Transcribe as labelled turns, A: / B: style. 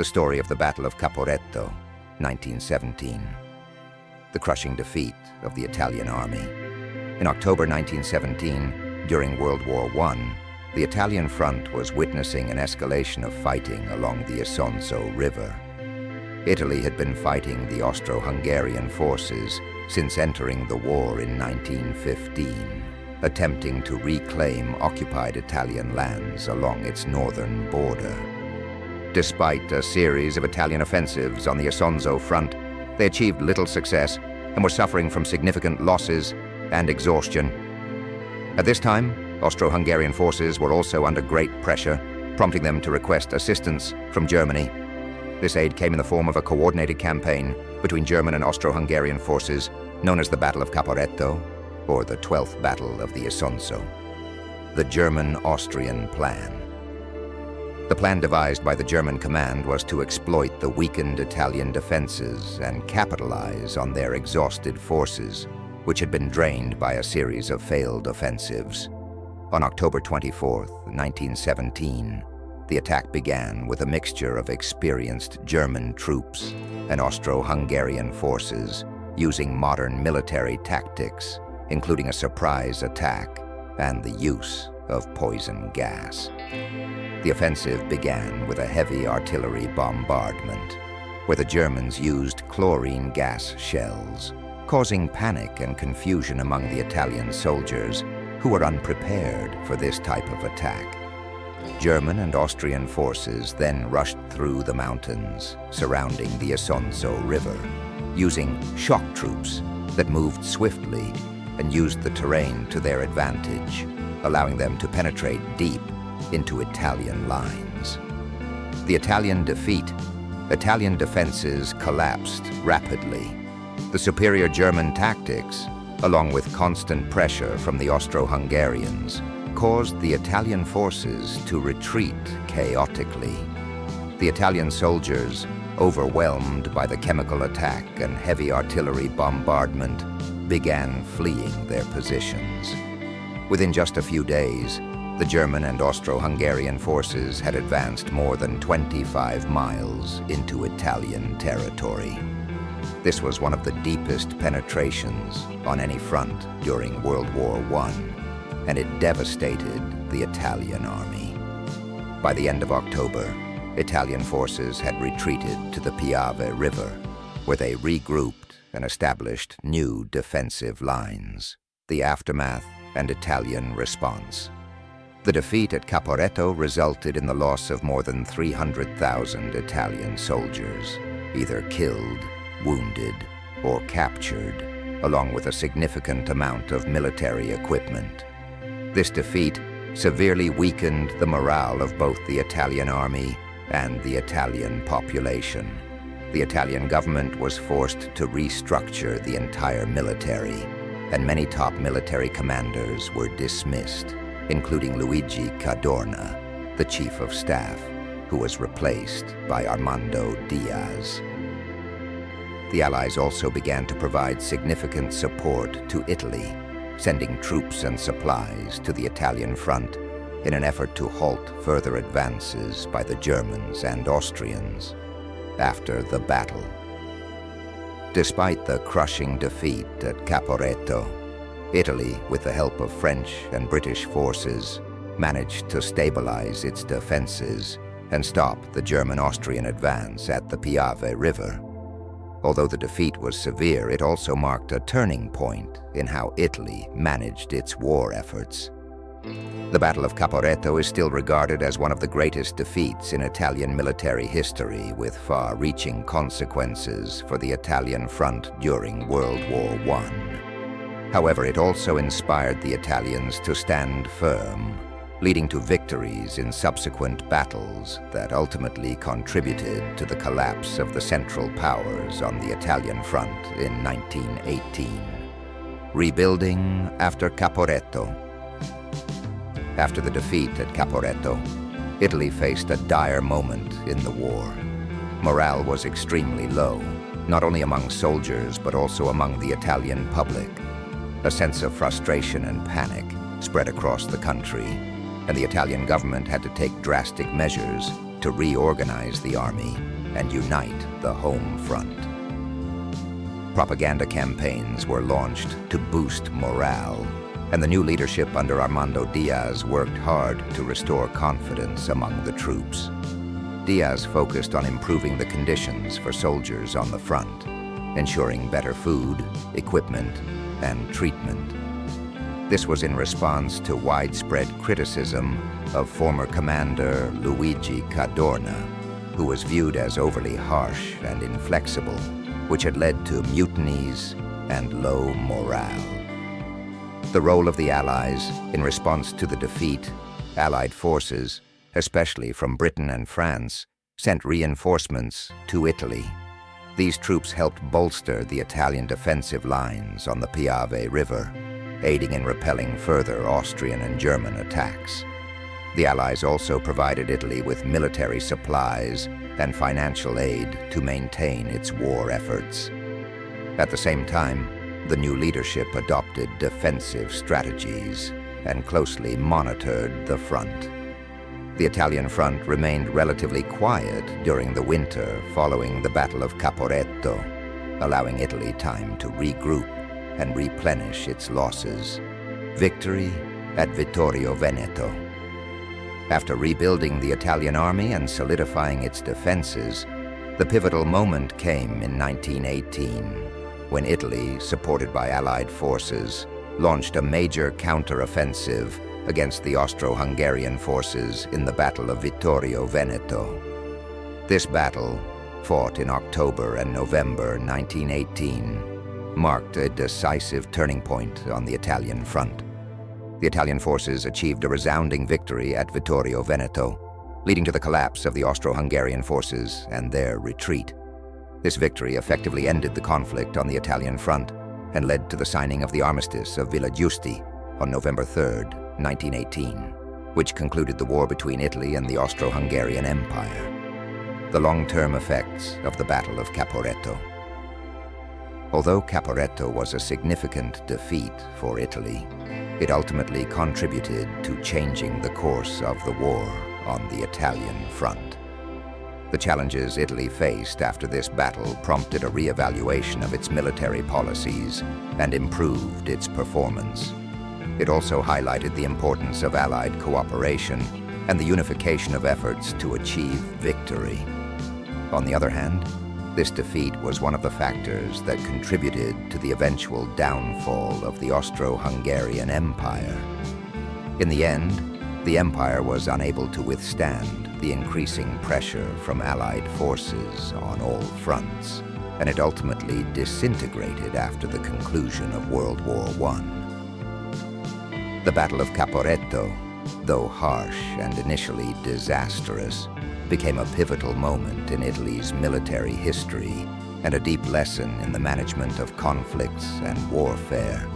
A: story of the Battle of Caporetto, 1917. The crushing defeat of the Italian army. In October 1917, during World War I, the Italian front was witnessing an escalation of fighting along the Isonzo River. Italy had been fighting the Austro-Hungarian forces since entering the war in 1915, attempting to reclaim occupied Italian lands along its northern border. Despite a series of Italian offensives on the Isonzo front, they achieved little success and were suffering from significant losses and exhaustion. At this time, Austro-Hungarian forces were also under great pressure, prompting them to request assistance from Germany. This aid came in the form of a coordinated campaign between German and Austro-Hungarian forces known as the Battle of Caporetto, or the 12th Battle of the Isonzo. The German-Austrian Plan. The plan devised by the German command was to exploit the weakened Italian defenses and capitalize on their exhausted forces, which had been drained by a series of failed offensives. On October 24, 1917, the attack began with a mixture of experienced German troops and Austro-Hungarian forces using modern military tactics, including a surprise attack and the use of poison gas. The offensive began with a heavy artillery bombardment, where the Germans used chlorine gas shells, causing panic and confusion among the Italian soldiers who were unprepared for this type of attack. German and Austrian forces then rushed through the mountains surrounding the Isonzo River, using shock troops that moved swiftly and used the terrain to their advantage, allowing them to penetrate deep into Italian lines. The Italian defenses collapsed rapidly. The superior German tactics, along with constant pressure from the Austro-Hungarians, caused the Italian forces to retreat chaotically. The Italian soldiers, overwhelmed by the chemical attack and heavy artillery bombardment, began fleeing their positions. Within just a few days, the German and Austro-Hungarian forces had advanced more than 25 miles into Italian territory. This was one of the deepest penetrations on any front during World War I, and it devastated the Italian army. By the end of October, Italian forces had retreated to the Piave River, where they regrouped and established new defensive lines. The aftermath and Italian response. The defeat at Caporetto resulted in the loss of more than 300,000 Italian soldiers, either killed, wounded, or captured, along with a significant amount of military equipment. This defeat severely weakened the morale of both the Italian army and the Italian population. The Italian government was forced to restructure the entire military, and many top military commanders were dismissed, including Luigi Cadorna, the chief of staff, who was replaced by Armando Diaz. The Allies also began to provide significant support to Italy, sending troops and supplies to the Italian front in an effort to halt further advances by the Germans and Austrians after the battle. Despite the crushing defeat at Caporetto, Italy, with the help of French and British forces, managed to stabilize its defenses and stop the German-Austrian advance at the Piave River. Although the defeat was severe, it also marked a turning point in how Italy managed its war efforts. The Battle of Caporetto is still regarded as one of the greatest defeats in Italian military history, with far-reaching consequences for the Italian front during World War I. However, it also inspired the Italians to stand firm, leading to victories in subsequent battles that ultimately contributed to the collapse of the Central Powers on the Italian front in 1918. Rebuilding after Caporetto. After the defeat at Caporetto, Italy faced a dire moment in the war. Morale was extremely low, not only among soldiers but also among the Italian public. A sense of frustration and panic spread across the country, and the Italian government had to take drastic measures to reorganize the army and unite the home front. Propaganda campaigns were launched to boost morale, and the new leadership under Armando Diaz worked hard to restore confidence among the troops. Diaz focused on improving the conditions for soldiers on the front, ensuring better food, equipment, and treatment. This was in response to widespread criticism of former commander Luigi Cadorna, who was viewed as overly harsh and inflexible, which had led to mutinies and low morale. The role of the Allies in response to the defeat, Allied forces, especially from Britain and France, sent reinforcements to Italy. These troops helped bolster the Italian defensive lines on the Piave River, aiding in repelling further Austrian and German attacks. The Allies also provided Italy with military supplies and financial aid to maintain its war efforts. At the same time, the new leadership adopted defensive strategies and closely monitored the front. The Italian front remained relatively quiet during the winter following the Battle of Caporetto, allowing Italy time to regroup and replenish its losses. Victory at Vittorio, Veneto. After rebuilding the Italian army and solidifying its defenses, the pivotal moment came in 1918, when Italy, supported by Allied forces, launched a major counteroffensive against the Austro-Hungarian forces in the Battle of Vittorio, Veneto. This battle, fought in October and November 1918, marked a decisive turning point on the Italian front. The Italian forces achieved a resounding victory at Vittorio, Veneto, leading to the collapse of the Austro-Hungarian forces and their retreat. This victory effectively ended the conflict on the Italian front and led to the signing of the Armistice of Villa Giusti on November 3, 1918, which concluded the war between Italy and the Austro-Hungarian Empire. The long-term effects of the Battle of Caporetto. Although Caporetto was a significant defeat for Italy, it ultimately contributed to changing the course of the war on the Italian front. The challenges Italy faced after this battle prompted a re-evaluation of its military policies and improved its performance. It also highlighted the importance of Allied cooperation and the unification of efforts to achieve victory. On the other hand, this defeat was one of the factors that contributed to the eventual downfall of the Austro-Hungarian Empire. In the end, the empire was unable to withstand the increasing pressure from Allied forces on all fronts, and it ultimately disintegrated after the conclusion of World War I. The Battle of Caporetto, though harsh and initially disastrous, became a pivotal moment in Italy's military history and a deep lesson in the management of conflicts and warfare.